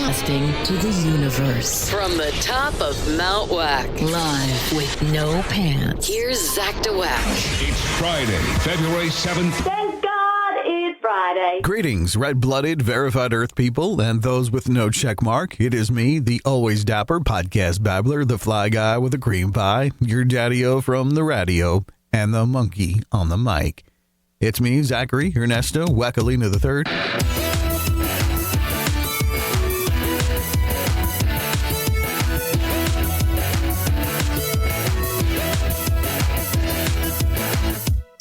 Broadcasting to the universe. From the top of Mount Wack. Live with no pants. Here's Zach DeWack. It's Friday, February 7th. Thank God it's Friday. Greetings, red-blooded, verified Earth people, and those with no check mark. It is me, the always dapper podcast babbler, the fly guy with a cream pie, your daddy-o from the radio, and the monkey on the mic. It's me, Zachary Ernesto Wackalina III.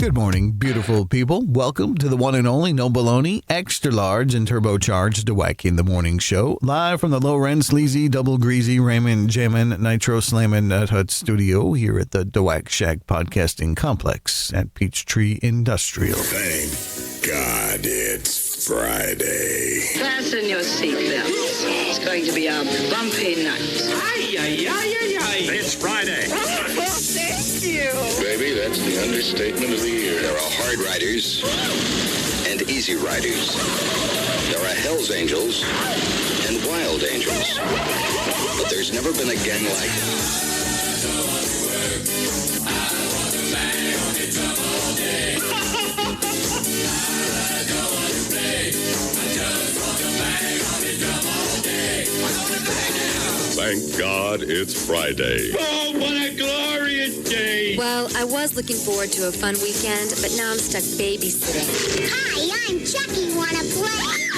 Good morning, beautiful people. Welcome to the one and only No Baloney, extra large and turbocharged DeWack in the Morning Show, live from the low-rent, sleazy, double greasy, Raymond Jammin' Nitro Slammin' Nut Hut studio here at the DeWack Shack Podcasting Complex at Peachtree Industrial. Thank God it's Friday. Fasten your seatbelts. It's going to be a bumpy night. It's Friday. Thank you. Baby, that's the understatement of the year. There are hard riders and easy riders. There are Hell's Angels and Wild Angels. But there's never been a gang like it. Thank God it's Friday. Oh, what a glorious day! Well, I was looking forward to a fun weekend, but now I'm stuck babysitting. Hi, I'm Chucky. Wanna play?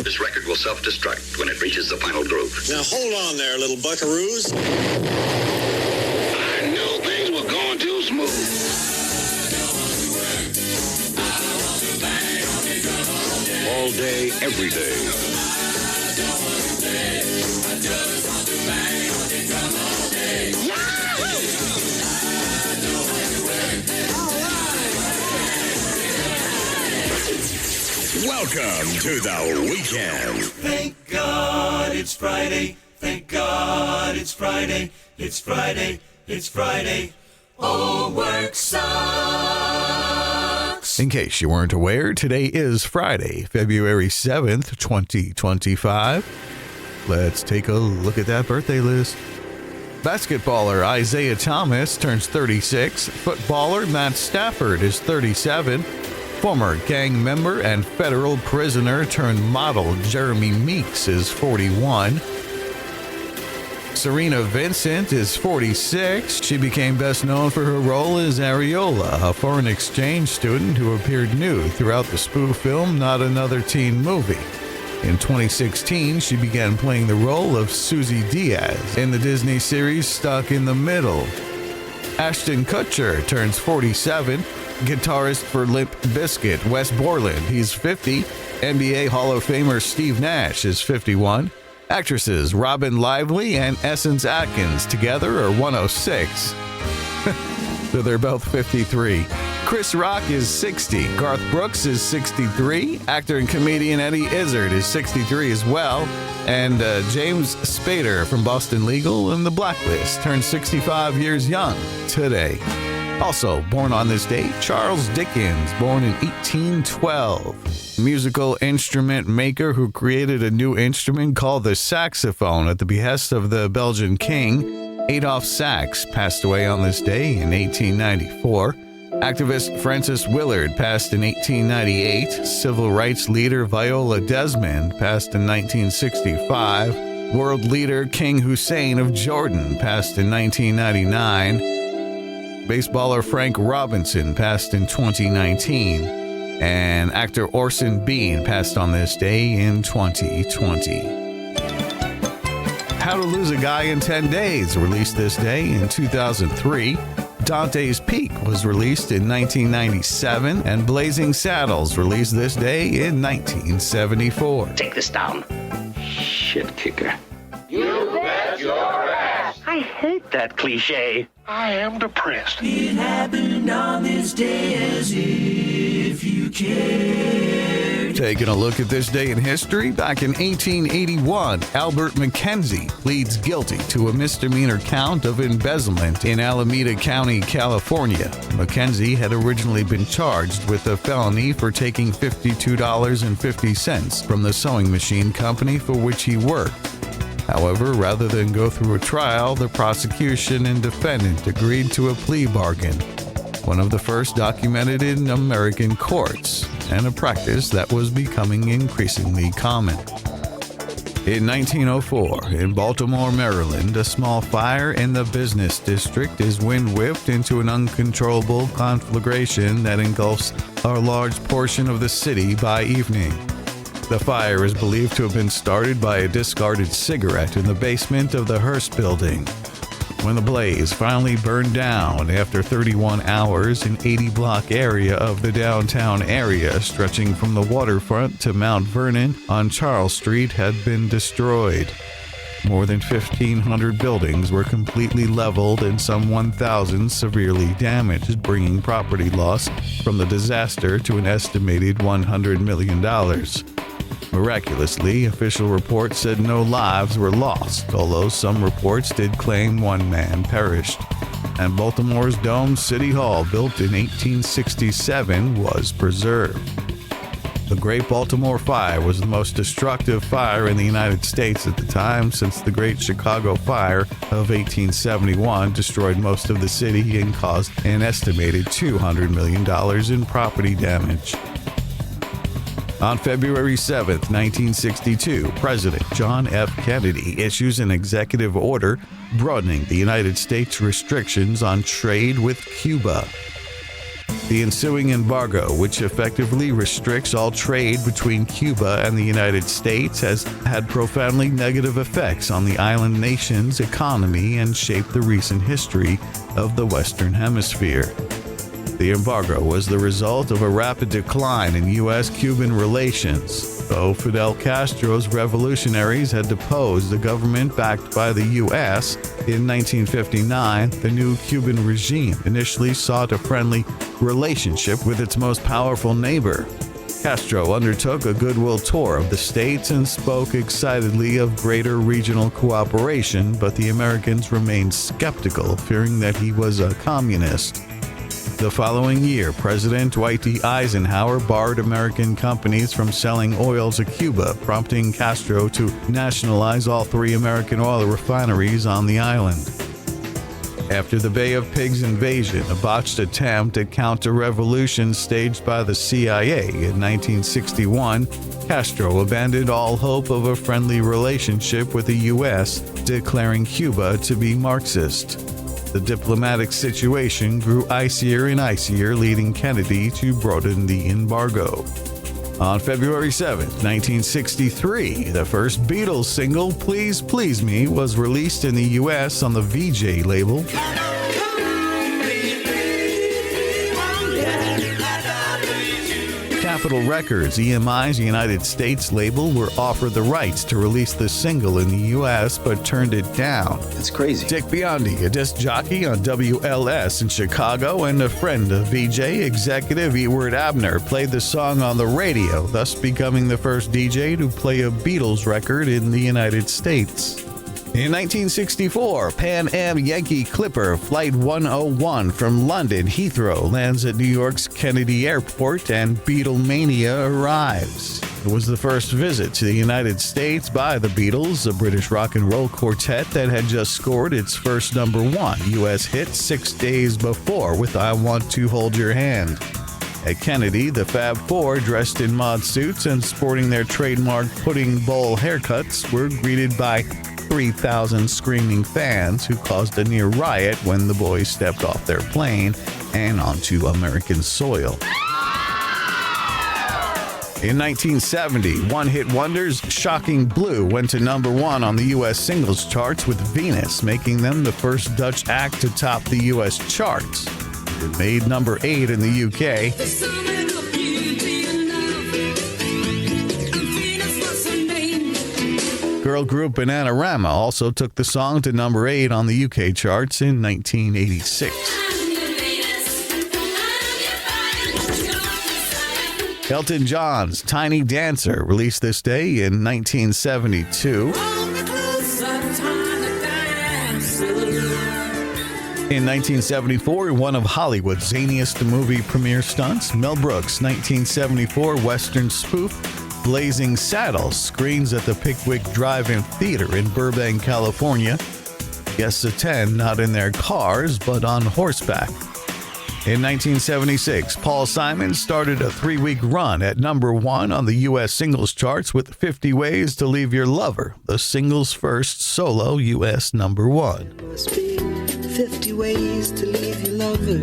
This record will self-destruct when it reaches the final groove. Now hold on there, little buckaroos. I knew things were going too smooth. All day, every day. Welcome to the weekend. Thank God it's Friday. Thank God it's Friday. It's Friday. It's Friday. Oh, work sucks. In case you weren't aware, today is Friday, February 7th, 2025. Let's take a look at that birthday list. Basketballer Isaiah Thomas turns 36. Footballer Matt Stafford is 37. Former gang member and federal prisoner turned model Jeremy Meeks is 41. Serena Vincent is 46. She became best known for her role as Areola, a foreign exchange student who appeared nude throughout the spoof film Not Another Teen Movie. In 2016, she began playing the role of Susie Diaz in the Disney series Stuck in the Middle. Ashton Kutcher turns 47. Guitarist for Limp Bizkit, Wes Borland, he's 50. NBA Hall of Famer Steve Nash is 51. Actresses Robin Lively and Essence Atkins together are 106. So they're both 53. Chris Rock is 60. Garth Brooks is 63. Actor and comedian Eddie Izzard is 63 as well. And James Spader from Boston Legal and The Blacklist turned 65 years young today. Also born on this day, Charles Dickens, born in 1812. Musical instrument maker who created a new instrument called the saxophone at the behest of the Belgian king. Adolphe Sax passed away on this day in 1894. Activist Frances Willard passed in 1898. Civil rights leader Viola Desmond passed in 1965. World leader King Hussein of Jordan passed in 1999. Baseballer Frank Robinson passed in 2019, and actor Orson Bean passed on this day in 2020. How to Lose a Guy in 10 Days, released this day in 2003. Dante's Peak was released in 1997, and Blazing Saddles released this day in 1974. Take this down. Shit kicker. You bet your ass. I hate that cliche. I am depressed. It happened on this day as if you cared. Taking a look at this day in history, back in 1881, Albert Mackenzie pleads guilty to a misdemeanor count of embezzlement in Alameda County, California. Mackenzie had originally been charged with a felony for taking $52.50 from the sewing machine company for which he worked. However, rather than go through a trial, the prosecution and defendant agreed to a plea bargain, one of the first documented in American courts, and a practice that was becoming increasingly common. In 1904, in Baltimore, Maryland, a small fire in the business district is wind-whipped into an uncontrollable conflagration that engulfs a large portion of the city by evening. The fire is believed to have been started by a discarded cigarette in the basement of the Hearst building. When the blaze finally burned down after 31 hours, an 80-block area of the downtown area stretching from the waterfront to Mount Vernon on Charles Street had been destroyed. More than 1,500 buildings were completely leveled and some 1,000 severely damaged, bringing property loss from the disaster to an estimated $100 million. Miraculously, official reports said no lives were lost, although some reports did claim one man perished. And Baltimore's domed City Hall, built in 1867, was preserved. The Great Baltimore Fire was the most destructive fire in the United States at the time, since the Great Chicago Fire of 1871 destroyed most of the city and caused an estimated $200 million in property damage. On February 7, 1962, President John F. Kennedy issues an executive order broadening the United States restrictions on trade with Cuba. The ensuing embargo, which effectively restricts all trade between Cuba and the United States, has had profoundly negative effects on the island nation's economy and shaped the recent history of the Western Hemisphere. The embargo was the result of a rapid decline in U.S.-Cuban relations. Though Fidel Castro's revolutionaries had deposed the government backed by the U.S., in 1959, the new Cuban regime initially sought a friendly relationship with its most powerful neighbor. Castro undertook a goodwill tour of the states and spoke excitedly of greater regional cooperation, but the Americans remained skeptical, fearing that he was a communist. The following year, President Dwight D. Eisenhower barred American companies from selling oil to Cuba, prompting Castro to nationalize all 3 American oil refineries on the island. After the Bay of Pigs invasion, a botched attempt at counter-revolution staged by the CIA in 1961, Castro abandoned all hope of a friendly relationship with the U.S., declaring Cuba to be Marxist. The diplomatic situation grew icier and icier, leading Kennedy to broaden the embargo. On February 7, 1963, the first Beatles single, Please Please Me, was released in the U.S. on the VJ label. Capitol Records, EMI's United States label, were offered the rights to release the single in the U.S., but turned it down. It's crazy. Dick Biondi, a disc jockey on WLS in Chicago and a friend of VJ executive Ewart Abner, played the song on the radio, thus becoming the first DJ to play a Beatles record in the United States. In 1964, Pan Am Yankee Clipper Flight 101 from London Heathrow lands at New York's Kennedy Airport, and Beatlemania arrives. It was the first visit to the United States by the Beatles, a British rock and roll quartet that had just scored its first #1 U.S. hit 6 days before with I Want to Hold Your Hand. At Kennedy, the Fab Four, dressed in mod suits and sporting their trademark pudding bowl haircuts, were greeted by 3,000 screaming fans who caused a near riot when the boys stepped off their plane and onto American soil. In 1970, one-hit wonders Shocking Blue went to #1 on the U.S. singles charts with Venus, making them the first Dutch act to top the U.S. charts. It made #8 in the U.K. Girl group Bananarama also took the song to #8 on the UK charts in 1986. Elton John's Tiny Dancer, released this day in 1972. In 1974, one of Hollywood's zaniest movie premiere stunts, Mel Brooks' 1974 Western spoof, Blazing Saddles screens at the Pickwick Drive-In Theater in Burbank, California. Guests attend not in their cars, but on horseback. In 1976, Paul Simon started a 3-week run at number 1 on the U.S. singles charts with 50 Ways to Leave Your Lover, the single's first solo U.S. number 1. Must be 50 ways to leave your lover.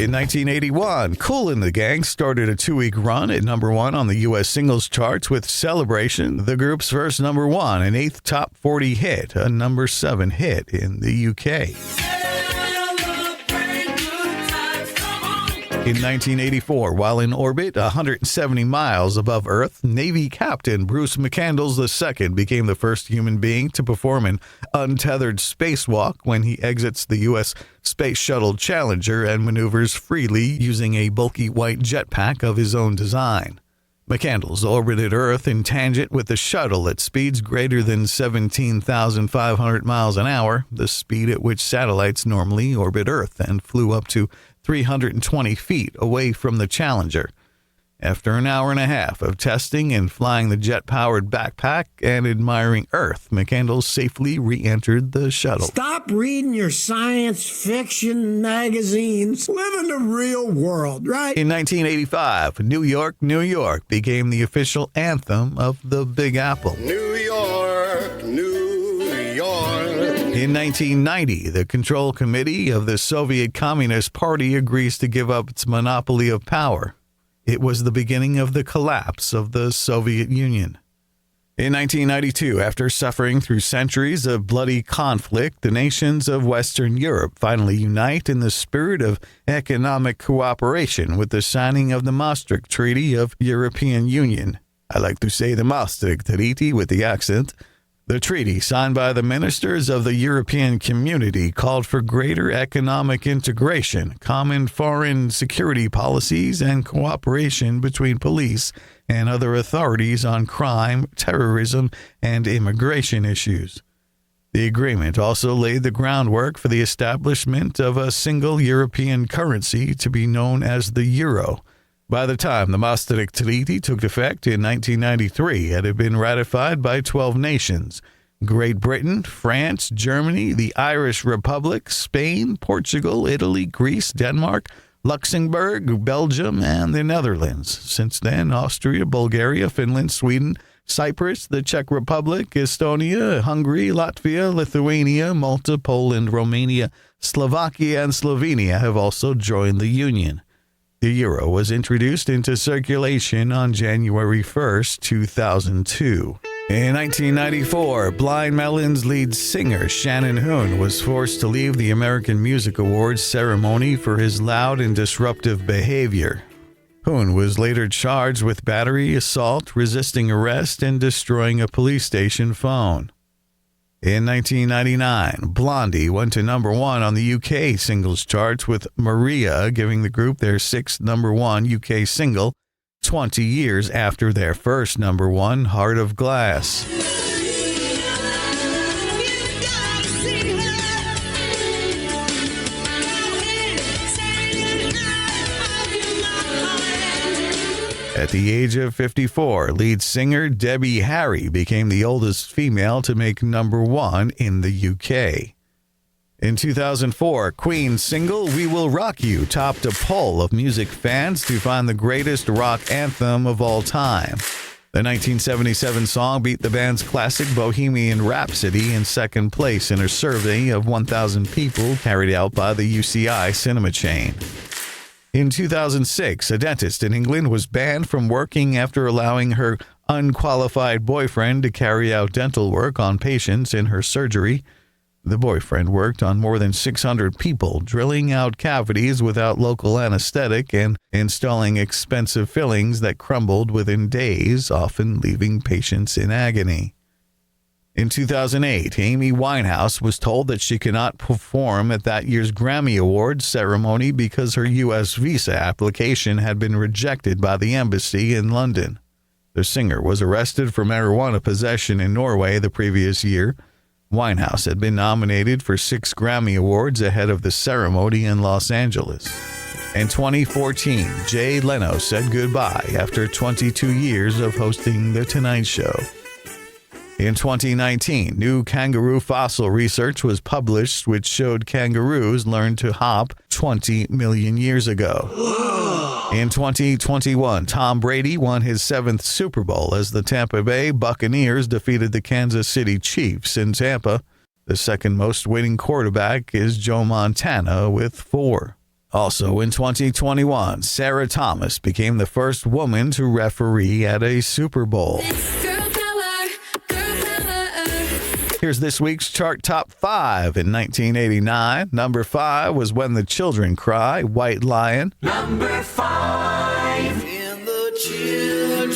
In 1981, Kool and the Gang started a 2-week run at number 1 on the U.S. singles charts with Celebration, the group's first number 1, an 8th top 40 hit, a number 7 hit in the UK. In 1984, while in orbit 170 miles above Earth, Navy Captain Bruce McCandles II became the first human being to perform an untethered spacewalk when he exits the U.S. Space Shuttle Challenger and maneuvers freely using a bulky white jetpack of his own design. McCandles orbited Earth in tangent with the shuttle at speeds greater than 17,500 miles an hour, the speed at which satellites normally orbit Earth, and flew up to 320 feet away from the Challenger. After an hour and a half of testing and flying the jet-powered backpack and admiring Earth, McCandles safely re-entered the shuttle. Stop reading your science fiction magazines. Live in the real world, right? In 1985, New York, New York became the official anthem of the Big Apple. New York, New York. In 1990, the Control Committee of the Soviet Communist Party agrees to give up its monopoly of power. It was the beginning of the collapse of the Soviet Union. In 1992, after suffering through centuries of bloody conflict, the nations of Western Europe finally unite in the spirit of economic cooperation with the signing of the Maastricht Treaty of European Union. I like to say the Maastricht Treaty with the accent. The treaty, signed by the ministers of the European Community, called for greater economic integration, common foreign security policies, and cooperation between police and other authorities on crime, terrorism, and immigration issues. The agreement also laid the groundwork for the establishment of a single European currency to be known as the euro. By the time the Maastricht Treaty took effect in 1993, it had been ratified by 12 nations: Great Britain, France, Germany, the Irish Republic, Spain, Portugal, Italy, Greece, Denmark, Luxembourg, Belgium, and the Netherlands. Since then, Austria, Bulgaria, Finland, Sweden, Cyprus, the Czech Republic, Estonia, Hungary, Latvia, Lithuania, Malta, Poland, Romania, Slovakia, and Slovenia have also joined the Union. The euro was introduced into circulation on January 1st, 2002. In 1994, Blind Melon's lead singer Shannon Hoon was forced to leave the American Music Awards ceremony for his loud and disruptive behavior. Hoon was later charged with battery, assault, resisting arrest, and destroying a police station phone. In 1999, Blondie went to number 1 on the UK singles charts with Maria, giving the group their 6th number 1 UK single, 20 years after their first number 1, Heart of Glass. At the age of 54, lead singer Debbie Harry became the oldest female to make number 1 in the UK. In 2004, Queen's single We Will Rock You topped a poll of music fans to find the greatest rock anthem of all time. The 1977 song beat the band's classic Bohemian Rhapsody in second place in a survey of 1,000 people carried out by the UCI cinema chain. In 2006, a dentist in England was banned from working after allowing her unqualified boyfriend to carry out dental work on patients in her surgery. The boyfriend worked on more than 600 people, drilling out cavities without local anesthetic and installing expensive fillings that crumbled within days, often leaving patients in agony. In 2008, Amy Winehouse was told that she could not perform at that year's Grammy Awards ceremony because her U.S. visa application had been rejected by the embassy in London. The singer was arrested for marijuana possession in Norway the previous year. Winehouse had been nominated for 6 Grammy Awards ahead of the ceremony in Los Angeles. In 2014, Jay Leno said goodbye after 22 years of hosting The Tonight Show. In 2019, new kangaroo fossil research was published which showed kangaroos learned to hop 20 million years ago. In 2021, Tom Brady won his 7th Super Bowl as the Tampa Bay Buccaneers defeated the Kansas City Chiefs in Tampa. The second most winning quarterback is Joe Montana with 4. Also in 2021, Sarah Thomas became the first woman to referee at a Super Bowl. Here's this week's chart top 5. In 1989, number 5 was When the Children Cry, White Lion. Number 5. When the children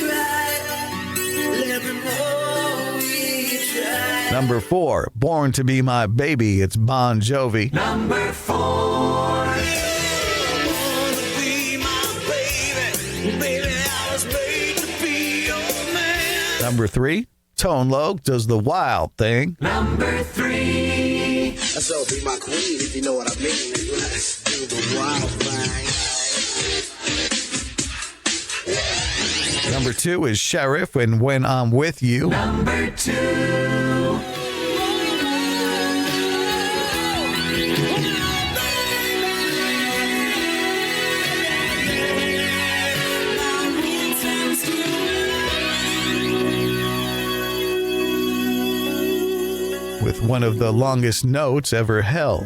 cry, let them know we try. Number 4, Born to Be My Baby, it's Bon Jovi. Number 4. Born to be my baby, baby, I was made to be your man. Number 3, Tone Loc does The Wild Thing. Number 3. So be my queen, if you know what I mean. Let's do the wild thing. Number 2 is Sheriff and When I'm With You. Number 2. With one of the longest notes ever held.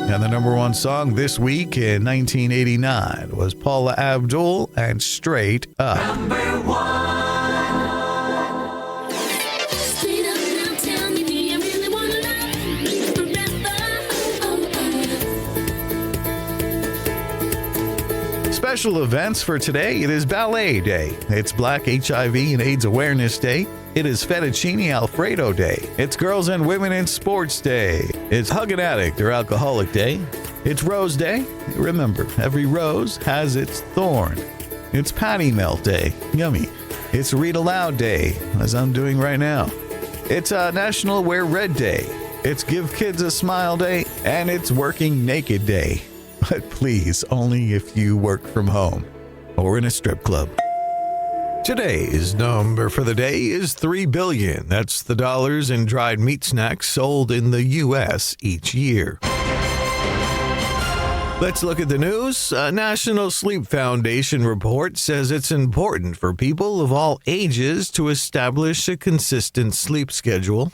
And the number 1 song this week in 1989 was Paula Abdul and Straight Up. Number 1. Special events for today. It is Ballet Day. It's Black HIV and AIDS Awareness Day. It is Fettuccine Alfredo Day. It's Girls and Women in Sports Day. It's Hug an Addict or Alcoholic Day. It's Rose Day. Remember, every rose has its thorn. It's Patty Melt Day. Yummy. It's Read Aloud Day, as I'm doing right now. It's National Wear Red Day. It's Give Kids a Smile Day. And it's Working Naked Day. But please, only if you work from home or in a strip club. Today's number for the day is $3 billion. That's the dollars in dried meat snacks sold in the U.S. each year. Let's look at the news. A National Sleep Foundation report says it's important for people of all ages to establish a consistent sleep schedule.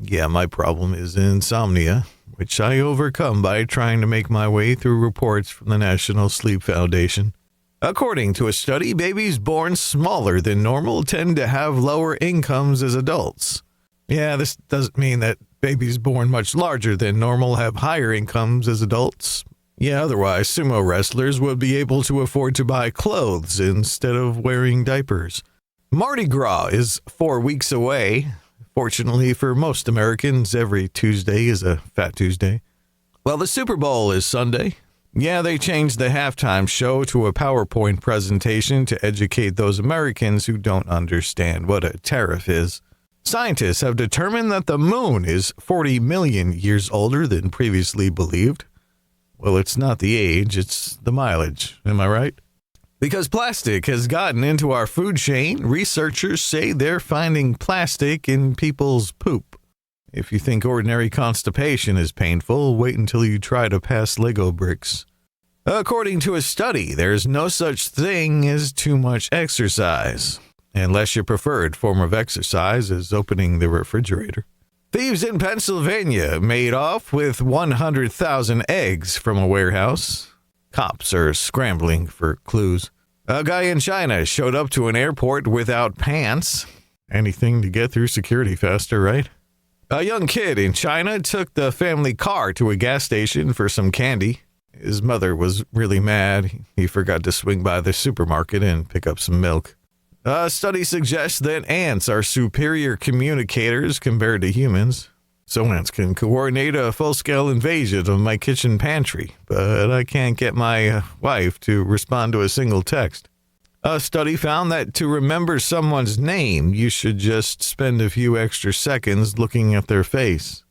Yeah, my problem is insomnia, which I overcome by trying to make my way through reports from the National Sleep Foundation. According to a study, babies born smaller than normal tend to have lower incomes as adults. Yeah, this doesn't mean that babies born much larger than normal have higher incomes as adults. Yeah, otherwise, sumo wrestlers would be able to afford to buy clothes instead of wearing diapers. Mardi Gras is 4 weeks away. Fortunately for most Americans, every Tuesday is a Fat Tuesday. Well, the Super Bowl is Sunday. Yeah, they changed the halftime show to a PowerPoint presentation to educate those Americans who don't understand what a tariff is. Scientists have determined that the moon is 40 million years older than previously believed. Well, it's not the age, it's the mileage. Am I right? Because plastic has gotten into our food chain, researchers say they're finding plastic in people's poop. If you think ordinary constipation is painful, wait until you try to pass Lego bricks. According to a study, there's no such thing as too much exercise, unless your preferred form of exercise is opening the refrigerator. Thieves in Pennsylvania made off with 100,000 eggs from a warehouse. Cops are scrambling for clues. A guy in China showed up to an airport without pants. Anything to get through security faster, right? A young kid in China took the family car to a gas station for some candy. His mother was really mad. He forgot to swing by the supermarket and pick up some milk. A study suggests that ants are superior communicators compared to humans. So ants can coordinate a full-scale invasion of my kitchen pantry, but I can't get my wife to respond to a single text. A study found that to remember someone's name, you should just spend a few extra seconds looking at their face.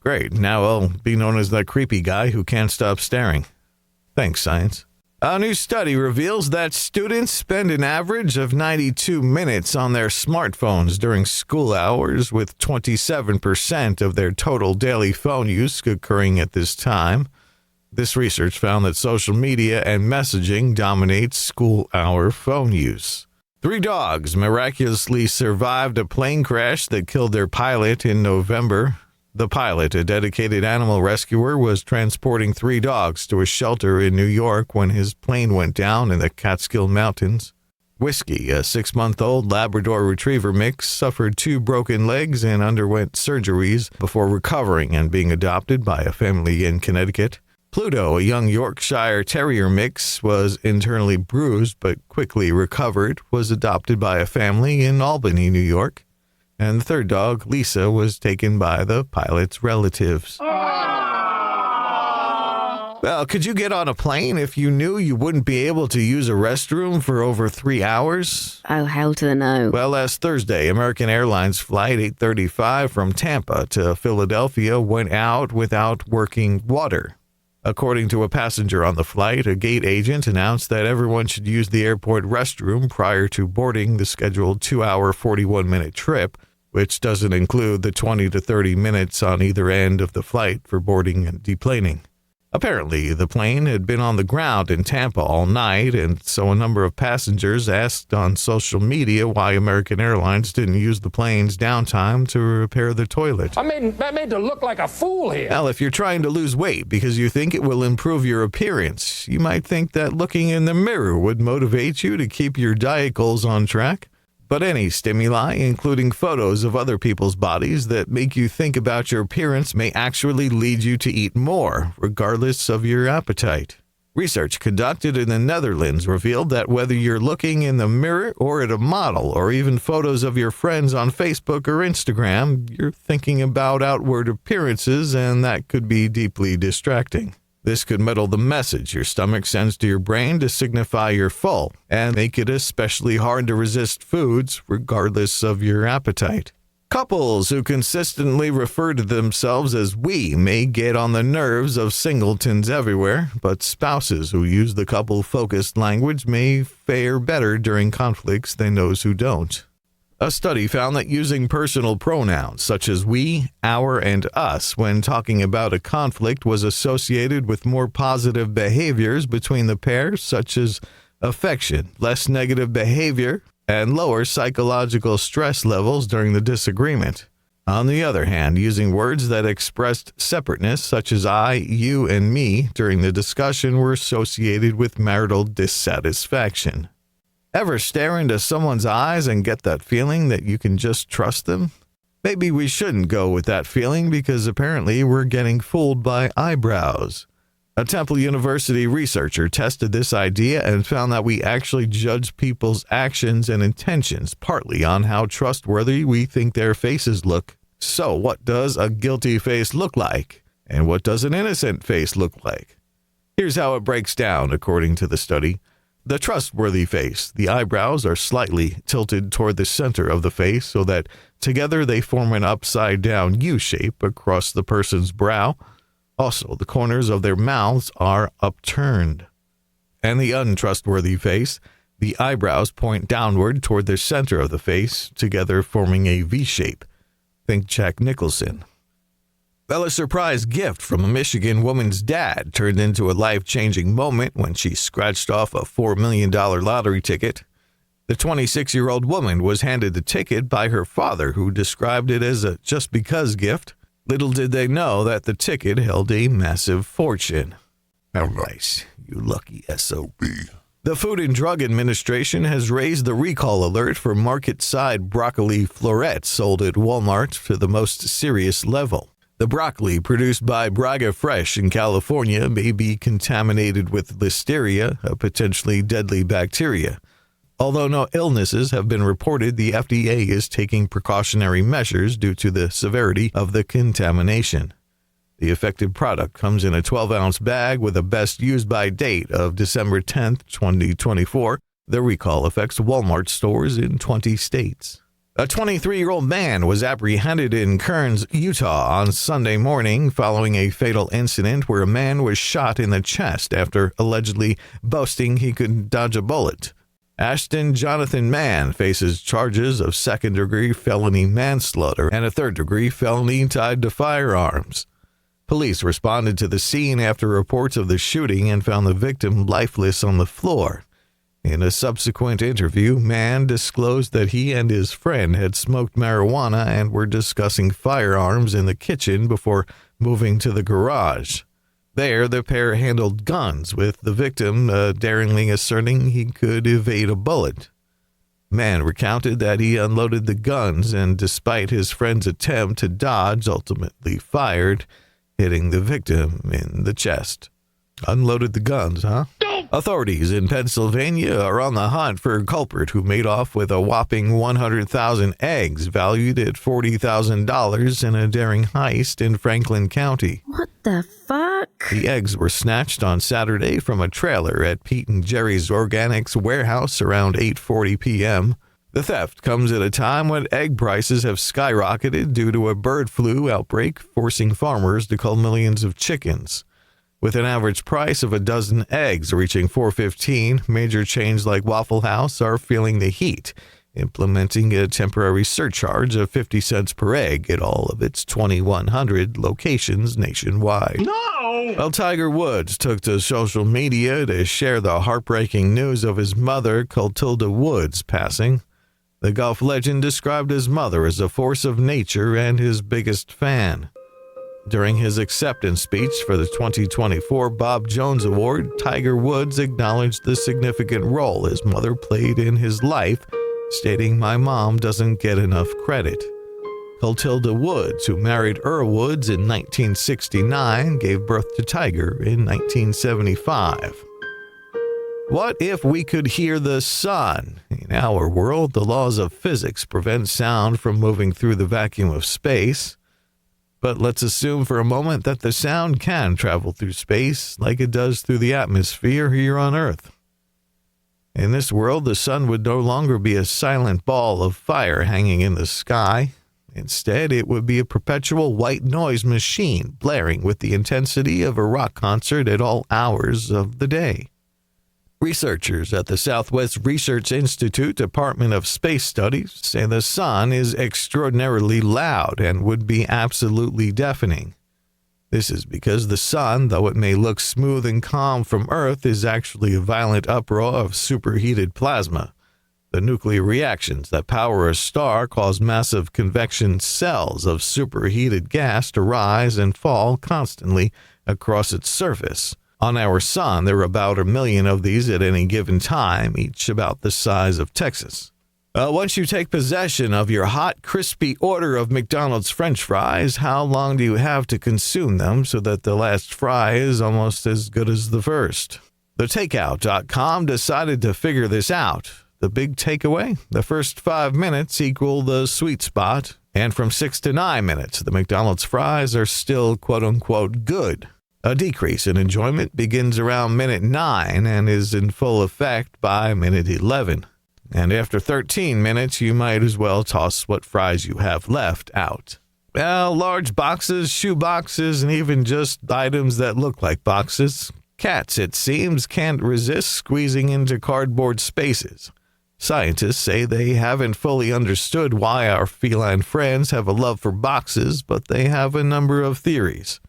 Great, now I'll be known as that creepy guy who can't stop staring. Thanks, science. A new study reveals that students spend an average of 92 minutes on their smartphones during school hours, with 27% of their total daily phone use occurring at this time. This research found that social media and messaging dominate school hour phone use. 3 dogs miraculously survived a plane crash that killed their pilot in November. The pilot, a dedicated animal rescuer, was transporting 3 dogs to a shelter in New York when his plane went down in the Catskill Mountains. Whiskey, a 6-month-old Labrador Retriever mix, suffered 2 broken legs and underwent surgeries before recovering and being adopted by a family in Connecticut. Pluto, a young Yorkshire Terrier mix, was internally bruised but quickly recovered, was adopted by a family in Albany, New York. And the 3rd dog, Lisa, was taken by the pilot's relatives. Well, could you get on a plane if you knew you wouldn't be able to use a restroom for over 3 hours? Oh, hell to the no. Well, last Thursday, American Airlines Flight 835 from Tampa to Philadelphia went out without working water. According to a passenger on the flight, a gate agent announced that everyone should use the airport restroom prior to boarding the scheduled 2-hour, 41-minute trip, which doesn't include the 20 to 30 minutes on either end of the flight for boarding and deplaning. Apparently, the plane had been on the ground in Tampa all night, and so a number of passengers asked on social media why American Airlines didn't use the plane's downtime to repair the toilet. I made to look like a fool here. Well, if you're trying to lose weight because you think it will improve your appearance, you might think that looking in the mirror would motivate you to keep your diet goals on track. But any stimuli, including photos of other people's bodies that make you think about your appearance, may actually lead you to eat more, regardless of your appetite. Research conducted in the Netherlands revealed that whether you're looking in the mirror or at a model, or even photos of your friends on Facebook or Instagram, you're thinking about outward appearances, and that could be deeply distracting. This could muddle the message your stomach sends to your brain to signify you're full, and make it especially hard to resist foods, regardless of your appetite. Couples who consistently refer to themselves as we may get on the nerves of singletons everywhere, but spouses who use the couple-focused language may fare better during conflicts than those who don't. A study found that using personal pronouns such as we, our, and us when talking about a conflict was associated with more positive behaviors between the pair, such as affection, less negative behavior, and lower psychological stress levels during the disagreement. On the other hand, using words that expressed separateness, such as I, you, and me, during the discussion were associated with marital dissatisfaction. Ever stare into someone's eyes and get that feeling that you can just trust them? Maybe we shouldn't go with that feeling because apparently we're getting fooled by eyebrows. A Temple University researcher tested this idea and found that we actually judge people's actions and intentions partly on how trustworthy we think their faces look. So what does a guilty face look like? And what does an innocent face look like? Here's how it breaks down according to the study. The trustworthy face, the eyebrows are slightly tilted toward the center of the face so that together they form an upside-down U shape across the person's brow. Also, the corners of their mouths are upturned. And the untrustworthy face, the eyebrows point downward toward the center of the face, together forming a V shape. Think Jack Nicholson. Well, a surprise gift from a Michigan woman's dad turned into a life-changing moment when she scratched off a $4 million lottery ticket. The 26-year-old woman was handed the ticket by her father, who described it as a just-because gift. Little did they know that the ticket held a massive fortune. How nice, you lucky SOB. The Food and Drug Administration has raised the recall alert for market-side broccoli florets sold at Walmart to the most serious level. The broccoli produced by Braga Fresh in California may be contaminated with listeria, a potentially deadly bacteria. Although no illnesses have been reported, the FDA is taking precautionary measures due to the severity of the contamination. The affected product comes in a 12-ounce bag with a best used by date of December 10, 2024. The recall affects Walmart stores in 20 states. A 23-year-old man was apprehended in Kearns, Utah on Sunday morning following a fatal incident where a man was shot in the chest after allegedly boasting he could dodge a bullet. Ashton Jonathan Mann faces charges of second-degree felony manslaughter and a third-degree felony tied to firearms. Police responded to the scene after reports of the shooting and found the victim lifeless on the floor. In a subsequent interview, Mann disclosed that he and his friend had smoked marijuana and were discussing firearms in the kitchen before moving to the garage. There, the pair handled guns, with the victim daringly asserting he could evade a bullet. Mann recounted that he unloaded the guns and, despite his friend's attempt to dodge, ultimately fired, hitting the victim in the chest. Unloaded the guns, huh? Authorities in Pennsylvania are on the hunt for a culprit who made off with a whopping 100,000 eggs valued at $40,000 in a daring heist in Franklin County. What the fuck? The eggs were snatched on Saturday from a trailer at Pete and Jerry's Organics warehouse around 8:40 p.m. The theft comes at a time when egg prices have skyrocketed due to a bird flu outbreak, forcing farmers to cull millions of chickens. With an average price of a dozen eggs reaching $4.15, major chains like Waffle House are feeling the heat, implementing a temporary surcharge of 50 cents per egg at all of its 2,100 locations nationwide. No! Well, Tiger Woods took to social media to share the heartbreaking news of his mother, Clotilda Woods, passing. The golf legend described his mother as a force of nature and his biggest fan. During his acceptance speech for the 2024 Bob Jones Award, Tiger Woods acknowledged the significant role his mother played in his life, stating, "My mom doesn't get enough credit." Clotilda Woods, who married Earl Woods in 1969, gave birth to Tiger in 1975. What if we could hear the sun? In our world, the laws of physics prevent sound from moving through the vacuum of space. But let's assume for a moment that the sound can travel through space like it does through the atmosphere here on Earth. In this world, the sun would no longer be a silent ball of fire hanging in the sky. Instead, it would be a perpetual white noise machine blaring with the intensity of a rock concert at all hours of the day. Researchers at the Southwest Research Institute Department of Space Studies say the sun is extraordinarily loud and would be absolutely deafening. This is because the sun, though it may look smooth and calm from Earth, is actually a violent uproar of superheated plasma. The nuclear reactions that power a star cause massive convection cells of superheated gas to rise and fall constantly across its surface. On our sun, there are about 1 million of these at any given time, each about the size of Texas. Once you take possession of your hot, crispy order of McDonald's French fries, how long do you have to consume them so that the last fry is almost as good as the first? TheTakeout.com decided to figure this out. The big takeaway? The first 5 minutes equal the sweet spot, and from 6 to 9 minutes, the McDonald's fries are still quote-unquote good. A decrease in enjoyment begins around minute 9 and is in full effect by minute 11. And after 13 minutes, you might as well toss what fries you have left out. Well, large boxes, shoe boxes, and even just items that look like boxes. Cats, it seems, can't resist squeezing into cardboard spaces. Scientists say they haven't fully understood why our feline friends have a love for boxes, but they have a number of theories.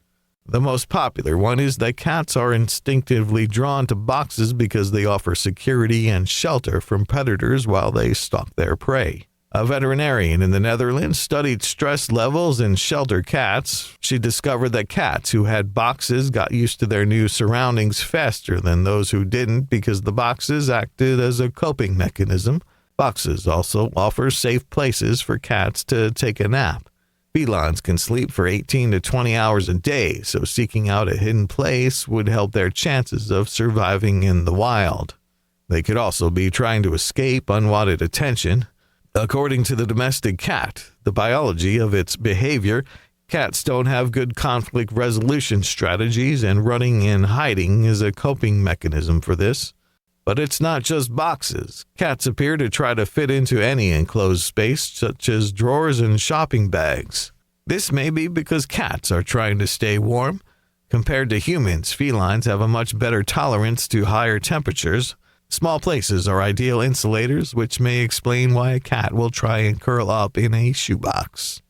The most popular one is that cats are instinctively drawn to boxes because they offer security and shelter from predators while they stalk their prey. A veterinarian in the Netherlands studied stress levels in shelter cats. She discovered that cats who had boxes got used to their new surroundings faster than those who didn't because the boxes acted as a coping mechanism. Boxes also offer safe places for cats to take a nap. Felines can sleep for 18 to 20 hours a day, so seeking out a hidden place would help their chances of surviving in the wild. They could also be trying to escape unwanted attention. According to the domestic cat, the biology of its behavior, cats don't have good conflict resolution strategies, and running and hiding is a coping mechanism for this. But it's not just boxes. Cats appear to try to fit into any enclosed space, such as drawers and shopping bags. This may be because cats are trying to stay warm. Compared to humans, felines have a much better tolerance to higher temperatures. Small places are ideal insulators, which may explain why a cat will try and curl up in a shoebox.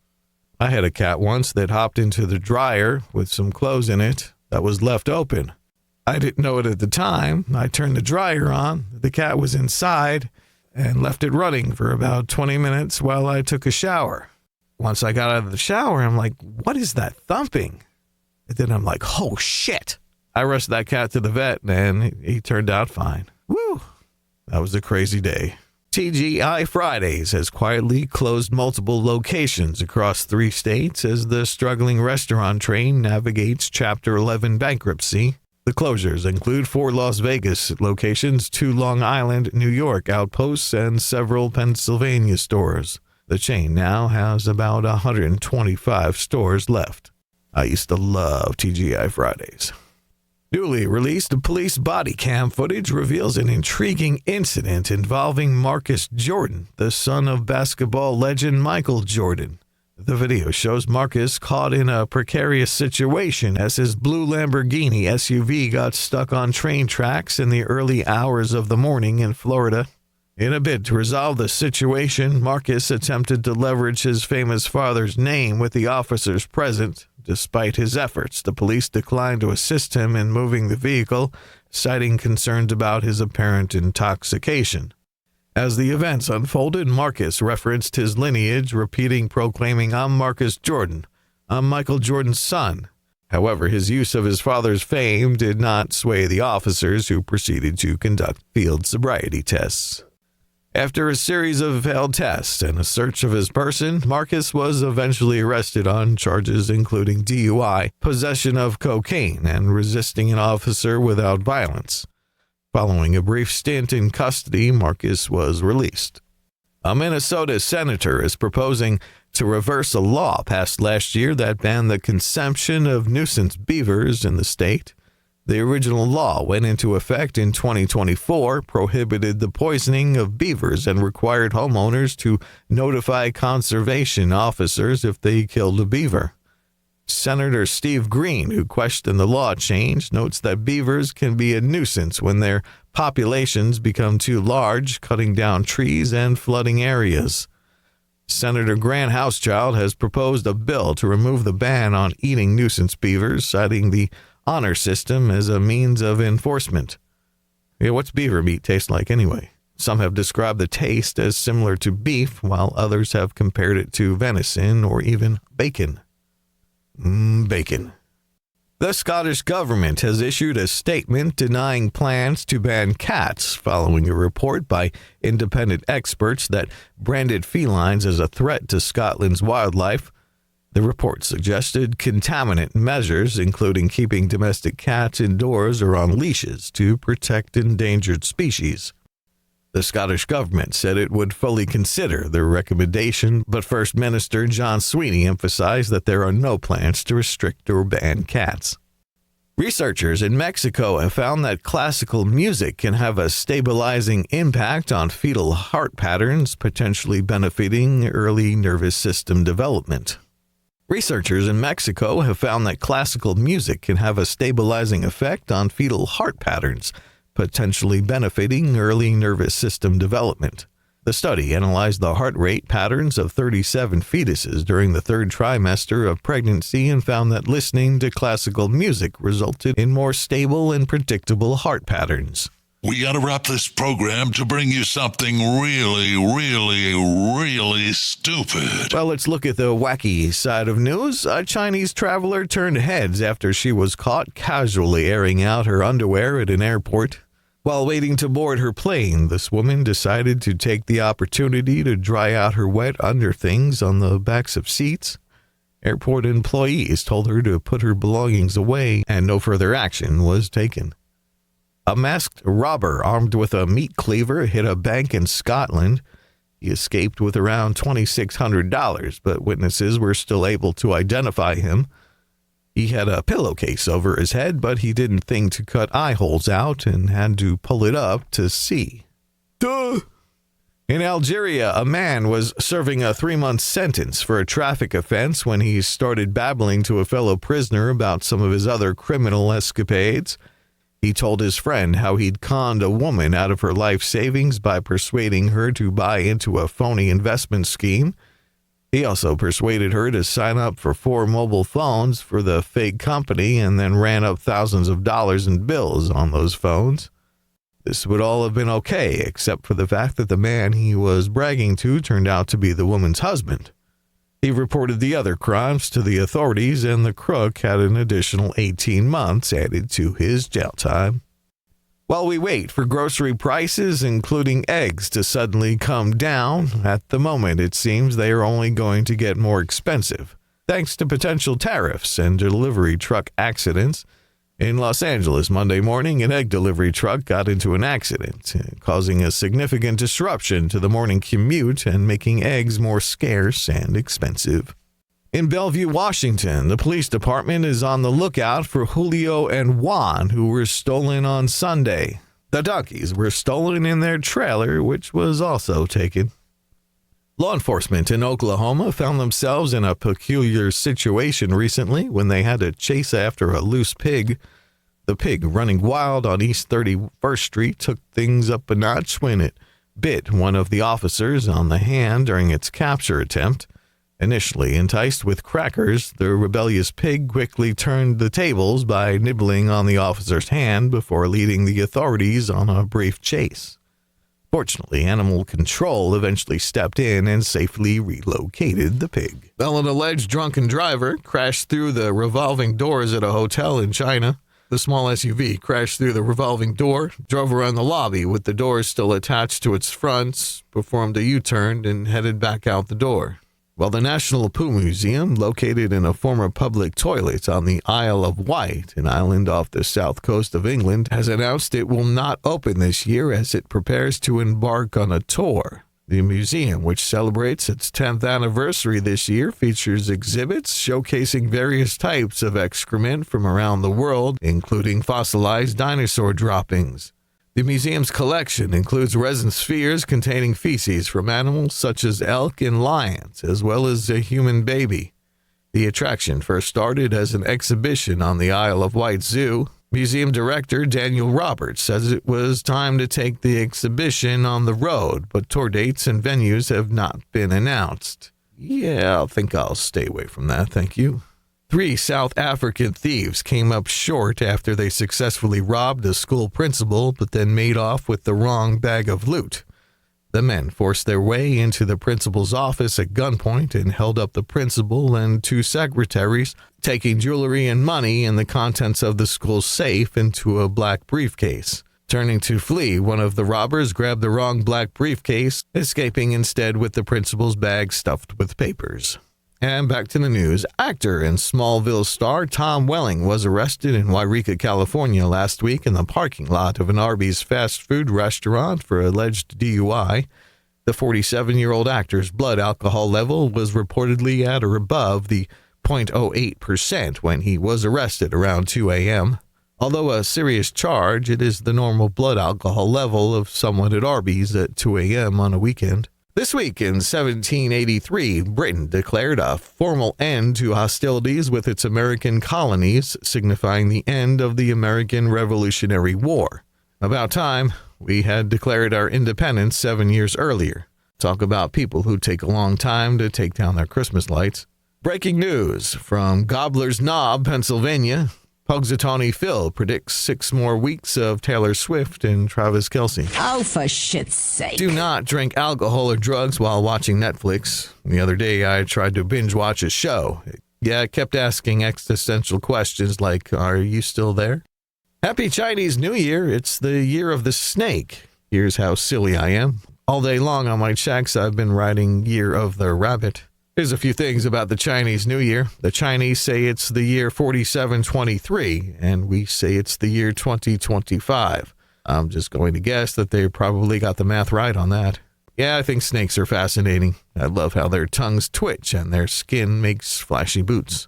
I had a cat once that hopped into the dryer with some clothes in it that was left open. I didn't know it at the time. I turned the dryer on. The cat was inside and left it running for about 20 minutes while I took a shower. Once I got out of the shower, I'm like, what is that thumping? And then I'm like, oh shit. I rushed that cat to the vet and he turned out fine. Woo! That was a crazy day. TGI Fridays has quietly closed multiple locations across 3 states as the struggling restaurant chain navigates Chapter 11 bankruptcy. The closures include 4 Las Vegas locations, 2 Long Island, New York outposts, and several Pennsylvania stores. The chain now has about 125 stores left. I used to love TGI Fridays. Newly released police body cam footage reveals an intriguing incident involving Marcus Jordan, the son of basketball legend Michael Jordan. The video shows Marcus caught in a precarious situation as his blue Lamborghini SUV got stuck on train tracks in the early hours of the morning in Florida. In a bid to resolve the situation, Marcus attempted to leverage his famous father's name with the officers present. Despite his efforts, the police declined to assist him in moving the vehicle, citing concerns about his apparent intoxication. As the events unfolded, Marcus referenced his lineage, proclaiming, "I'm Marcus Jordan. I'm Michael Jordan's son." However, his use of his father's fame did not sway the officers, who proceeded to conduct field sobriety tests. After a series of failed tests and a search of his person, Marcus was eventually arrested on charges including DUI, possession of cocaine, and resisting an officer without violence. Following a brief stint in custody, Marcus was released. A Minnesota senator is proposing to reverse a law passed last year that banned the consumption of nuisance beavers in the state. The original law went into effect in 2024, prohibited the poisoning of beavers, and required homeowners to notify conservation officers if they killed a beaver. Senator Steve Green, who questioned the law change, notes that beavers can be a nuisance when their populations become too large, cutting down trees and flooding areas. Senator Grant Housechild has proposed a bill to remove the ban on eating nuisance beavers, citing the honor system as a means of enforcement. Yeah, what's beaver meat taste like anyway? Some have described the taste as similar to beef, while others have compared it to venison or even bacon. Bacon. The Scottish government has issued a statement denying plans to ban cats following a report by independent experts that branded felines as a threat to Scotland's wildlife. The report suggested contaminant measures, including keeping domestic cats indoors or on leashes to protect endangered species. The Scottish government said it would fully consider the recommendation, but First Minister John Sweeney emphasized that there are no plans to restrict or ban cats. Researchers in Mexico have found that classical music can have a stabilizing impact on fetal heart patterns, potentially benefiting early nervous system development. Researchers in Mexico have found that classical music can have a stabilizing effect on fetal heart patterns, potentially benefiting early nervous system development. The study analyzed the heart rate patterns of 37 fetuses during the 3rd trimester of pregnancy and found that listening to classical music resulted in more stable and predictable heart patterns. We got to wrap this program to bring you something really, really, really stupid. Well, let's look at the wacky side of news. A Chinese traveler turned heads after she was caught casually airing out her underwear at an airport. While waiting to board her plane, this woman decided to take the opportunity to dry out her wet underthings on the backs of seats. Airport employees told her to put her belongings away, and no further action was taken. A masked robber armed with a meat cleaver hit a bank in Scotland. He escaped with around $2,600, but witnesses were still able to identify him. He had a pillowcase over his head, but he didn't think to cut eye holes out and had to pull it up to see. Duh! In Algeria, a man was serving a 3-month sentence for a traffic offense when he started babbling to a fellow prisoner about some of his other criminal escapades. He told his friend how he'd conned a woman out of her life savings by persuading her to buy into a phony investment scheme. He also persuaded her to sign up for 4 mobile phones for the fake company and then ran up thousands of dollars in bills on those phones. This would all have been okay, except for the fact that the man he was bragging to turned out to be the woman's husband. He reported the other crimes to the authorities, and the crook had an additional 18 months added to his jail time. While we wait for grocery prices, including eggs, to suddenly come down, at the moment it seems they are only going to get more expensive, thanks to potential tariffs and delivery truck accidents. In Los Angeles Monday morning, an egg delivery truck got into an accident, causing a significant disruption to the morning commute and making eggs more scarce and expensive. In Bellevue, Washington, the police department is on the lookout for Julio and Juan, who were stolen on Sunday. The donkeys were stolen in their trailer, which was also taken. Law enforcement in Oklahoma found themselves in a peculiar situation recently when they had to chase after a loose pig. The pig, running wild on East 31st Street, took things up a notch when it bit one of the officers on the hand during its capture attempt. Initially enticed with crackers, the rebellious pig quickly turned the tables by nibbling on the officer's hand before leading the authorities on a brief chase. Fortunately, animal control eventually stepped in and safely relocated the pig. Well, an alleged drunken driver crashed through the revolving doors at a hotel in China. The small SUV crashed through the revolving door, drove around the lobby with the doors still attached to its fronts, performed a U-turn, and headed back out the door. While the National Poo Museum, located in a former public toilet on the Isle of Wight, an island off the south coast of England, has announced it will not open this year as it prepares to embark on a tour. The museum, which celebrates its 10th anniversary this year, features exhibits showcasing various types of excrement from around the world, including fossilized dinosaur droppings. The museum's collection includes resin spheres containing feces from animals such as elk and lions, as well as a human baby. The attraction first started as an exhibition on the Isle of Wight Zoo. Museum director Daniel Roberts says it was time to take the exhibition on the road, but tour dates and venues have not been announced. Yeah, I think I'll stay away from that, thank you. 3 South African thieves came up short after they successfully robbed a school principal, but then made off with the wrong bag of loot. The men forced their way into the principal's office at gunpoint and held up the principal and 2 secretaries, taking jewelry and money and the contents of the school's safe into a black briefcase. Turning to flee, one of the robbers grabbed the wrong black briefcase, escaping instead with the principal's bag stuffed with papers. And back to the news. Actor and Smallville star Tom Welling was arrested in Wairika, California last week in the parking lot of an Arby's fast food restaurant for alleged DUI. The 47-year-old actor's blood alcohol level was reportedly at or above the 0.08% when he was arrested around 2 a.m. Although a serious charge, it is the normal blood alcohol level of someone at Arby's at 2 a.m. on a weekend. This week in 1783, Britain declared a formal end to hostilities with its American colonies, signifying the end of the American Revolutionary War. About time, we had declared our independence 7 years earlier. Talk about people who take a long time to take down their Christmas lights. Breaking news from Gobbler's Knob, Pennsylvania. Punxsutawney Phil predicts 6 more weeks of Taylor Swift and Travis Kelce. Oh, for shit's sake. Do not drink alcohol or drugs while watching Netflix. The other day, I tried to binge watch a show. Yeah, it kept asking existential questions like, are you still there? Happy Chinese New Year. It's the year of the snake. Here's how silly I am. All day long on my checks, I've been writing Year of the Rabbit. Here's a few things about the Chinese New Year. The Chinese say it's the year 4723, and we say it's the year 2025. I'm just going to guess that they probably got the math right on that. Yeah, I think snakes are fascinating. I love how their tongues twitch and their skin makes flashy boots.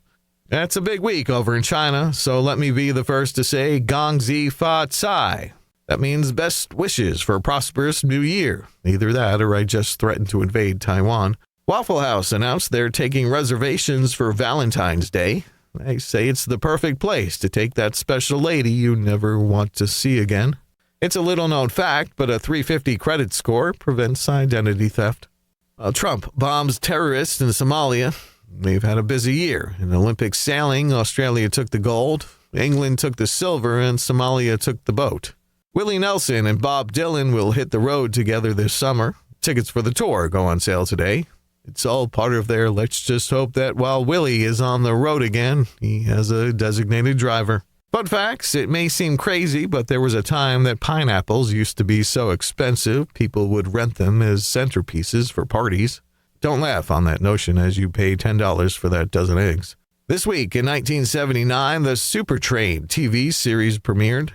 It's a big week over in China, so let me be the first to say Gongzi Fa Cai. That means best wishes for a prosperous new year. Either that or I just threatened to invade Taiwan. Waffle House announced they're taking reservations for Valentine's Day. They say it's the perfect place to take that special lady you never want to see again. It's a little-known fact, but a 350 credit score prevents identity theft. Trump bombs terrorists in Somalia. They've had a busy year. In Olympic sailing, Australia took the gold, England took the silver, and Somalia took the boat. Willie Nelson and Bob Dylan will hit the road together this summer. Tickets for the tour go on sale today. It's all part of their let's just hope that while Willie is on the road again, he has a designated driver. Fun facts, it may seem crazy, but there was a time that pineapples used to be so expensive, people would rent them as centerpieces for parties. Don't laugh on that notion as you pay $10 for that dozen eggs. This week in 1979, the Super Train TV series premiered.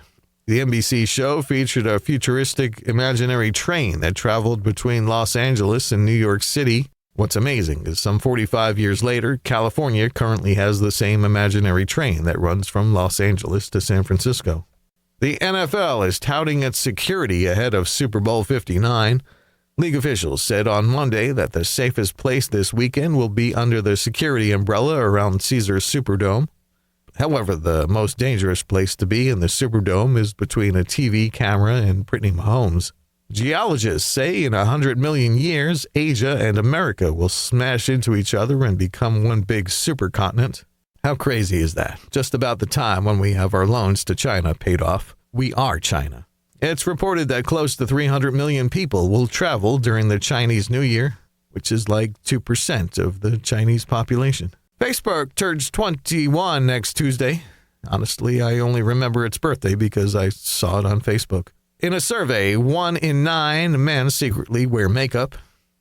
The NBC show featured a futuristic imaginary train that traveled between Los Angeles and New York City. What's amazing is some 45 years later, California currently has the same imaginary train that runs from Los Angeles to San Francisco. The NFL is touting its security ahead of Super Bowl 59. League officials said on Monday that the safest place this weekend will be under the security umbrella around Caesars Superdome. However, the most dangerous place to be in the Superdome is between a TV camera and Brittany Mahomes. Geologists say in 100 million years, Asia and America will smash into each other and become one big supercontinent. How crazy is that? Just about the time when we have our loans to China paid off. We are China. It's reported that close to 300 million people will travel during the Chinese New Year, which is like 2% of the Chinese population. Facebook turns 21 next Tuesday. Honestly, I only remember its birthday because I saw it on Facebook. In a survey, 1 in 9 men secretly wear makeup.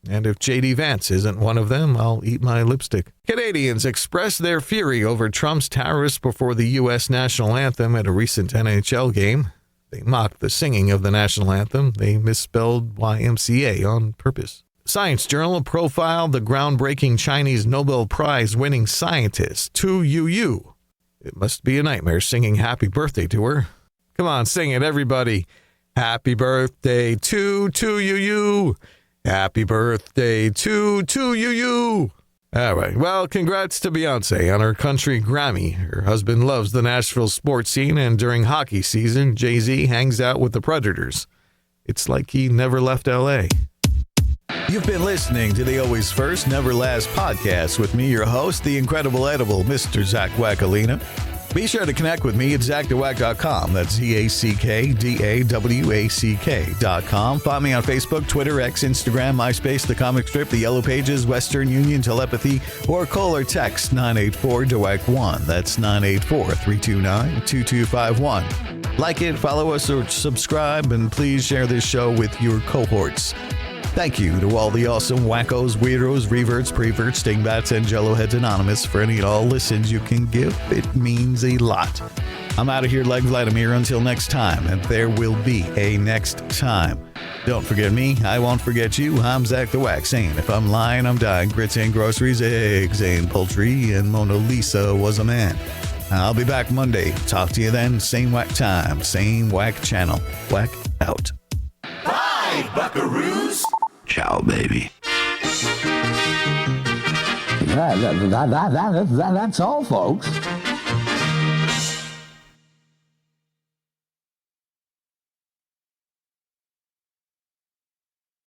And if J.D. Vance isn't one of them, I'll eat my lipstick. Canadians expressed their fury over Trump's tariffs before the U.S. national anthem at a recent NHL game. They mocked the singing of the national anthem. They misspelled YMCA on purpose. Science Journal profiled the groundbreaking Chinese Nobel Prize-winning scientist, Tu Youyou. It must be a nightmare singing happy birthday to her. Come on, sing it, everybody. Happy birthday to Youyou. Happy birthday to Youyou. All right, well, congrats to Beyonce on her country Grammy. Her husband loves the Nashville sports scene, and during hockey season, Jay-Z hangs out with the Predators. It's like he never left L.A. You've been listening to the Always First, Never Last podcast with me, your host, the incredible edible, Mr. Zach Wackalina. Be sure to connect with me at ZachDeWack.com. That's ZachDawack.com. Find me on Facebook, Twitter, X, Instagram, MySpace, The Comic Strip, The Yellow Pages, Western Union, Telepathy, or call or text 984-DeWack1. That's 984-329-2251. Like it, follow us, or subscribe, and please share this show with your cohorts. Thank you to all the awesome wackos, weirdos, reverts, preverts, dingbats, and jelloheads anonymous for any and all listens you can give. It means a lot. I'm out of here like Vladimir until next time, and there will be a next time. Don't forget me, I won't forget you. I'm Zach the Wack, saying if I'm lying, I'm dying. Grits ain't groceries, eggs ain't poultry, and Mona Lisa was a man. I'll be back Monday. Talk to you then. Same whack time, same whack channel. Whack out. Bye, buckaroos. Ciao, baby. That's all, folks.